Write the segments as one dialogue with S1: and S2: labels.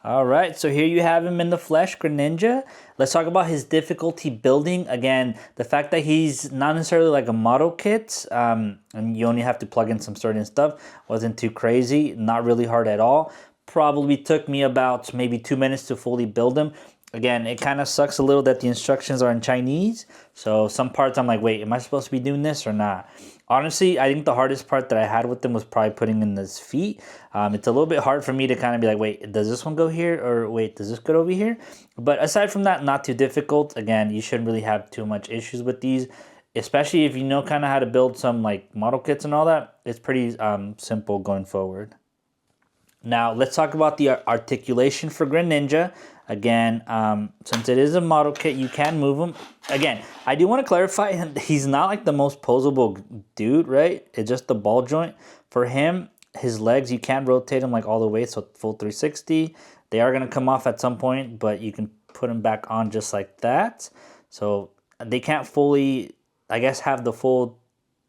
S1: All right, so here you have him in the flesh, Greninja. Let's talk about his difficulty building. Again, the fact that he's not necessarily like a model kit, and you only have to plug in some certain stuff, wasn't too crazy, not really hard at all. Probably took me about maybe 2 minutes to fully build him. Again, it kind of sucks a little that the instructions are in Chinese. So some parts I'm like, wait, am I supposed to be doing this or not? Honestly, I think the hardest part that I had with them was probably putting in his feet. It's a little bit hard for me to kind of be like, wait, does this one go here? Or wait, does this go over here? But aside from that, not too difficult. Again, you shouldn't really have too much issues with these, especially if you know kind of how to build some like model kits and all that. It's pretty simple going forward. Now, let's talk about the articulation for Greninja. Again, since it is a model kit, you can move him. Again, I do want to clarify, he's not like the most posable dude, right? It's just the ball joint. For him, his legs, you can rotate them like all the way, so full 360. They are going to come off at some point, but you can put them back on just like that. So they can't fully, I guess, have the full,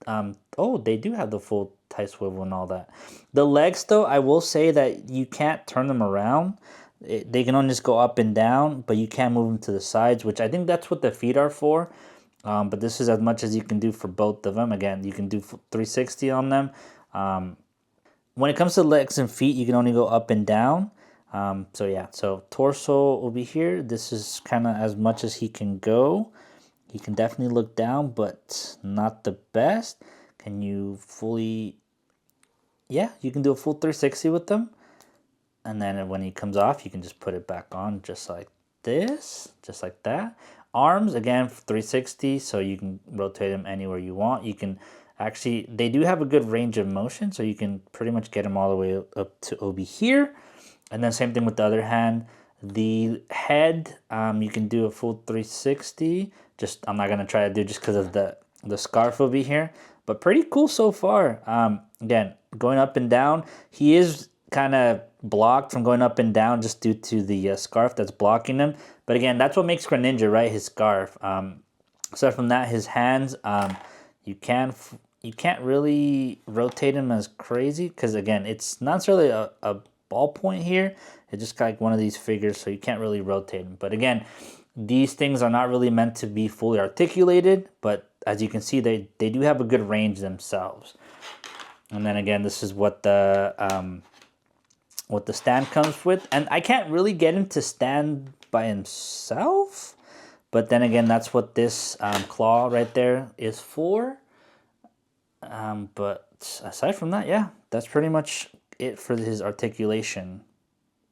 S1: oh, they do have the full tight swivel and all that. The legs, though, I will say that you can't turn them around. They can only just go up and down, but you can move them to the sides, which I think that's what the feet are for. But this is as much as you can do for both of them. Again, you can do 360 on them. When it comes to legs and feet, you can only go up and down. So yeah, so torso will be here. This is kind of as much as he can go. He can definitely look down, but not the best. Can you fully... Yeah, you can do a full 360 with them. And then when he comes off, you can just put it back on just like this, just like that. Arms, again, 360, so you can rotate them anywhere you want. You can actually, they do have a good range of motion, so you can pretty much get them all the way up to over here. And then same thing with the other hand. The head, you can do a full 360. Just, I'm not going to try to do just because of the scarf over here. But pretty cool so far. Again, going up and down, he is kind of blocked from going up and down just due to the scarf that's blocking him. But again, that's what makes Greninja, right? His scarf. Aside from that, his hands, you can't really rotate him as crazy because again, it's not necessarily a ball point here. It's just like one of these figures, so you can't really rotate him. But again, these things are not really meant to be fully articulated, but as you can see, they do have a good range themselves. And then again, this is what the stand comes with. And I can't really get him to stand by himself. But then again, that's what this claw right there is for. But aside from that, yeah, that's pretty much it for his articulation.